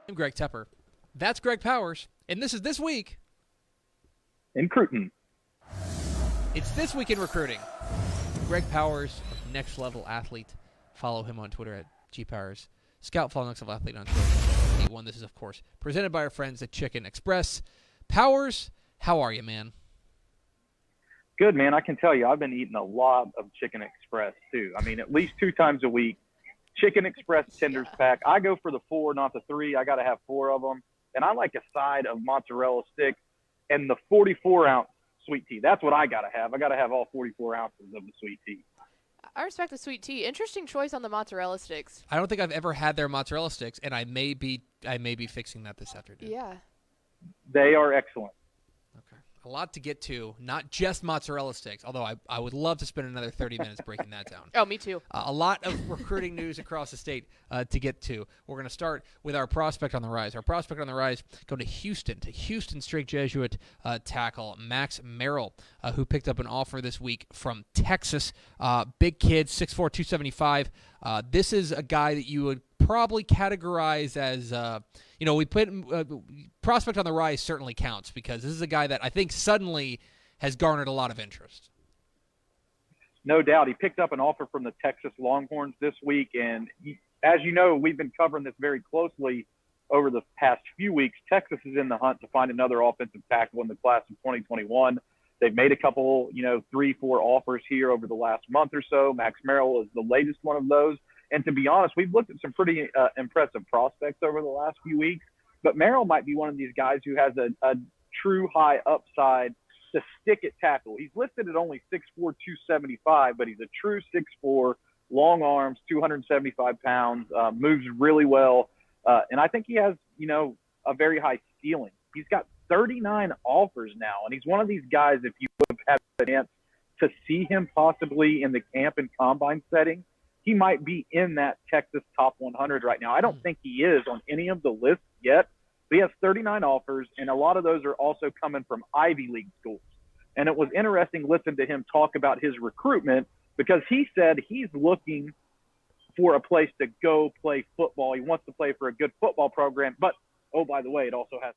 I'm Greg Tepper. That's Greg Powers, and this is This Week in Recruiting. It's This Week in Recruiting. Greg Powers, Next Level Athlete. Follow him on Twitter at GPowers. Scout, follow Next Level Athlete on Twitter. This is, of course, presented by our friends at Chicken Express. Powers, how are you, man? Good, man. I can tell you, I've been eating a lot of Chicken Express, too. I mean, at least 2 times a week. Chicken Express tenders pack. I go for the 4, not the 3. I got to have 4 of them. And I like a side of mozzarella sticks and the 44-ounce sweet tea. That's what I got to have. I got to have all 44 ounces of the sweet tea. I respect the sweet tea. Interesting choice on the mozzarella sticks. I don't think I've ever had their mozzarella sticks, and I may be fixing that this afternoon. Yeah. They are excellent. Okay. A lot to get to, not just mozzarella sticks, although I would love to spend another 30 minutes breaking that down. Oh, me too. A lot of recruiting news across the state to get to. We're going to start with our prospect on the rise. Our prospect on the rise going to Houston Strake Jesuit tackle Max Merrill, who picked up an offer this week from Texas. Big kid, 6'4", 275. This is a guy that you would probably categorize as, we put prospect on the rise certainly counts because this is a guy that I think suddenly has garnered a lot of interest. No doubt. He picked up an offer from the Texas Longhorns this week, and as you know, we've been covering this very closely over the past few weeks. Texas is in the hunt to find another offensive tackle in the class of 2021. They've made a couple, 3-4 offers here over the last month or so. Max Merrill is the latest one of those. And to be honest, we've looked at some pretty impressive prospects over the last few weeks. But Merrill might be one of these guys who has a true high upside to stick at tackle. He's listed at only 6'4", 275, but he's a true 6'4", long arms, 275 pounds, moves really well. And I think he has, a very high ceiling. He's got 39 offers now, and he's one of these guys, if you would have had a chance to see him possibly in the camp and combine setting, he might be in that Texas top 100 right now. I don't think he is on any of the lists yet, but he has 39 offers, and a lot of those are also coming from Ivy League schools. And it was interesting listening to him talk about his recruitment because he said he's looking for a place to go play football. He wants to play for a good football program, but, oh, by the way, it also has.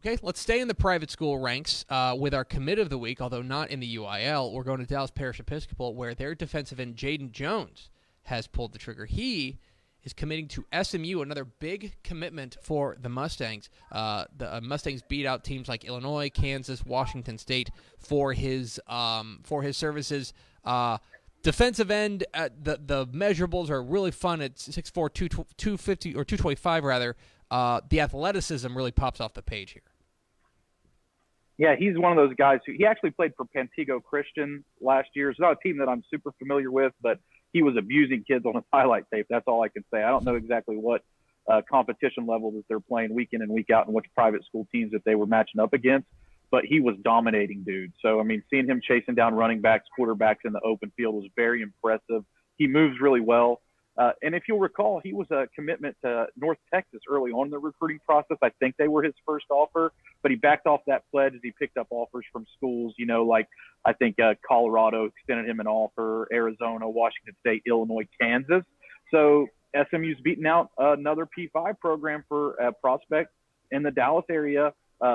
Okay, let's stay in the private school ranks with our commit of the week, although not in the UIL. We're going to Dallas Parish Episcopal, where their defensive end, Jaden Jones, has pulled the trigger. He is committing to SMU, another big commitment for the Mustangs. The Mustangs beat out teams like Illinois, Kansas, Washington State for his services. Defensive end, the measurables are really fun at 6'4", 250 or 225 rather. The athleticism really pops off the page here. Yeah, he's one of those guys he actually played for Pantego Christian last year. It's not a team that I'm super familiar with, but he was abusing kids on his highlight tape. That's all I can say. I don't know exactly what competition level that they're playing week in and week out and which private school teams that they were matching up against, but he was dominating dude. So, I mean, seeing him chasing down running backs, quarterbacks in the open field was very impressive. He moves really well. And if you'll recall, he was a commitment to North Texas early on in the recruiting process. I think they were his first offer, but he backed off that pledge as he picked up offers from schools, like I think Colorado extended him an offer, Arizona, Washington State, Illinois, Kansas. So SMU's beating out another P5 program for a prospect in the Dallas area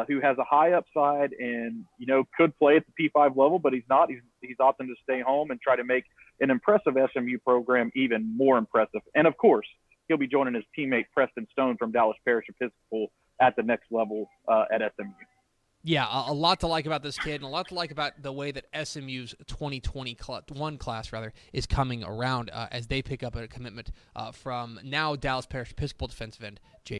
who has a high upside and, could play at the P5 level, but he's not. He's opting to stay home and try to make an impressive SMU program even more impressive. And, of course, he'll be joining his teammate Preston Stone from Dallas Parish Episcopal at the next level at SMU. Yeah, a lot to like about this kid and a lot to like about the way that SMU's 2021 class is coming around as they pick up a commitment from now Dallas Parish Episcopal defensive end, Jayden.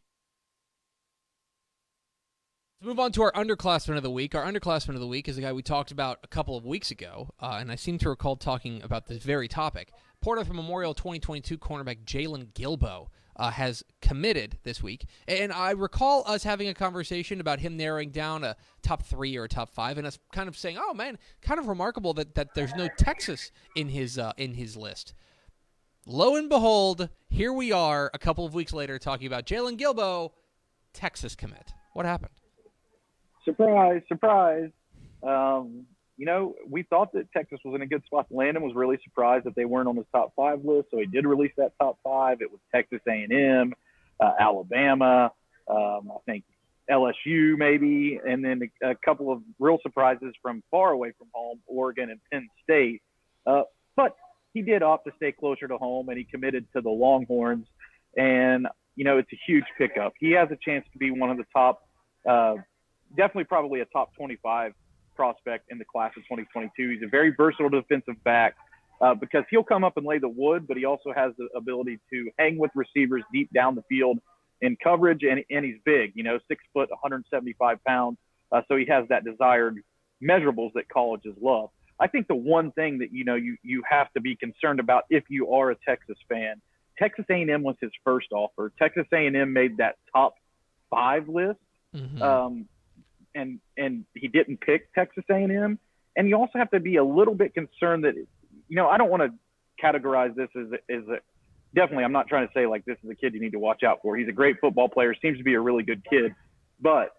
Let's move on to our underclassman of the week. Our underclassman of the week is a guy we talked about a couple of weeks ago, and I seem to recall talking about this very topic. Porter from Memorial 2022 cornerback Jalen Gilbo has committed this week, and I recall us having a conversation about him narrowing down a top 3 or a top 5, and us kind of saying, "Oh man, kind of remarkable that there's no Texas in his list." Lo and behold, here we are a couple of weeks later talking about Jalen Gilbo, Texas commit. What happened? Surprise, surprise. we thought that Texas was in a good spot to land and was really surprised that they weren't on the top 5 list. So he did release that top 5. It was Texas A&M, Alabama, I think LSU maybe, and then a couple of real surprises from far away from home, Oregon and Penn State. But he did opt to stay closer to home, and he committed to the Longhorns. And, it's a huge pickup. He has a chance to be one of the top, definitely probably a top 25 prospect in the class of 2022. He's a very versatile defensive back because he'll come up and lay the wood, but he also has the ability to hang with receivers deep down the field in coverage, and he's big, 6 foot, 175 pounds. So he has that desired measurables that colleges love. I think the one thing that, you have to be concerned about if you are a Texas fan, Texas A&M was his first offer. Texas A&M made that top 5 list. Mm-hmm. And he didn't pick Texas A&M. And you also have to be a little bit concerned that, I don't want to categorize this as a definitely, I'm not trying to say like this is a kid you need to watch out for. He's a great football player, seems to be a really good kid. But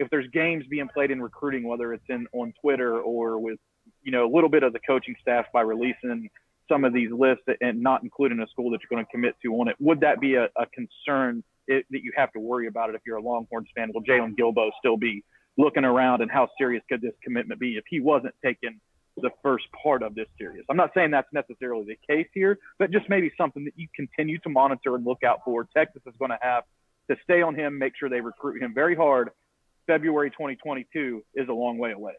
if there's games being played in recruiting, whether it's on Twitter or with, a little bit of the coaching staff by releasing some of these lists and not including a school that you're going to commit to on it, would that be a concern that you have to worry about it if you're a Longhorns fan? Will Jalen Gilbo still be looking around, and how serious could this commitment be if he wasn't taking the first part of this serious? I'm not saying that's necessarily the case here, but just maybe something that you continue to monitor and look out for. Texas is going to have to stay on him, make sure they recruit him very hard. February 2022 is a long way away.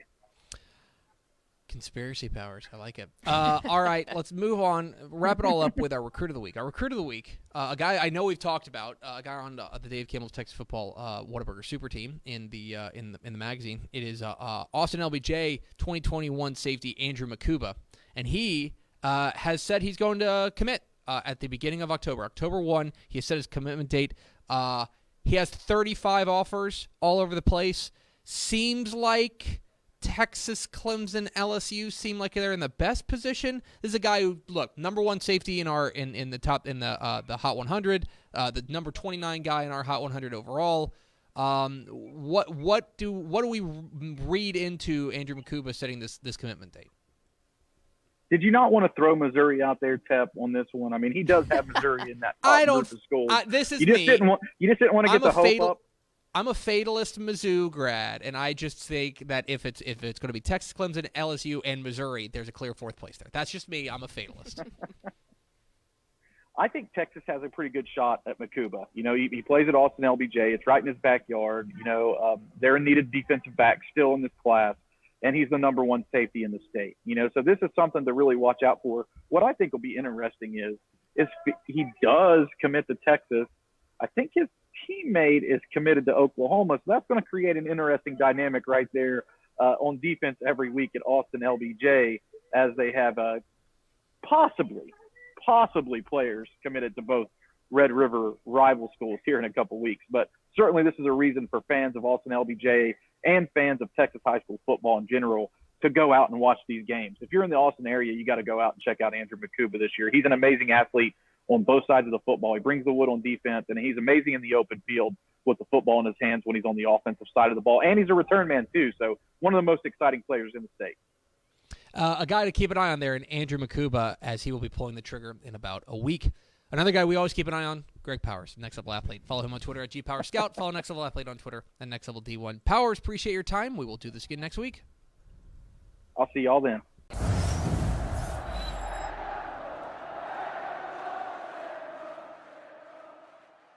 Conspiracy powers. I like it. All right, let's move on. Wrap it all up with our Recruit of the Week. Our Recruit of the Week, a guy I know we've talked about, a guy on the Dave Campbell's Texas Football Whataburger Super Team in the magazine. It is Austin LBJ 2021 safety Andrew Mukuba, and he has said he's going to commit at the beginning of October. October 1, he has set his commitment date. He has 35 offers all over the place. Seems like Texas, Clemson, LSU seem like they're in the best position. This is a guy who, look, number 1 safety in our in the top in the Hot 100, the number 29 guy in our Hot 100 overall. What do we read into Andrew Mukuba setting this commitment date? Did you not want to throw Missouri out there, Tep, on this one? I mean, he does have Missouri in that top group of schools. This is you just me. You just didn't want to get the hope up. I'm a fatalist Mizzou grad, and I just think that if it's going to be Texas, Clemson, LSU, and Missouri, there's a clear 4th place there. That's just me. I'm a fatalist. I think Texas has a pretty good shot at Mukuba. He plays at Austin LBJ. It's right in his backyard. They're in need of defensive back still in this class, and he's the number 1 safety in the state. So this is something to really watch out for. What I think will be interesting is he does commit to Texas. I think his teammate is committed to Oklahoma, so that's going to create an interesting dynamic right there on defense every week at Austin LBJ, as they have possibly players committed to both Red River rival schools here in a couple weeks. But certainly this is a reason for fans of Austin LBJ and fans of Texas high school football in general to go out and watch these games. If you're in the Austin area, you got to go out and check out Andrew Mukuba this year. He's an amazing athlete on both sides of the football. He brings the wood on defense, and he's amazing in the open field with the football in his hands when he's on the offensive side of the ball. And he's a return man, too, so one of the most exciting players in the state. A guy to keep an eye on there, and Andrew Mukuba, as he will be pulling the trigger in about a week. Another guy we always keep an eye on, Greg Powers, Next Level Athlete. Follow him on Twitter at GPowerScout. Follow Next Level Athlete on Twitter at Next Level D1. Powers, appreciate your time. We will do this again next week. I'll see y'all then.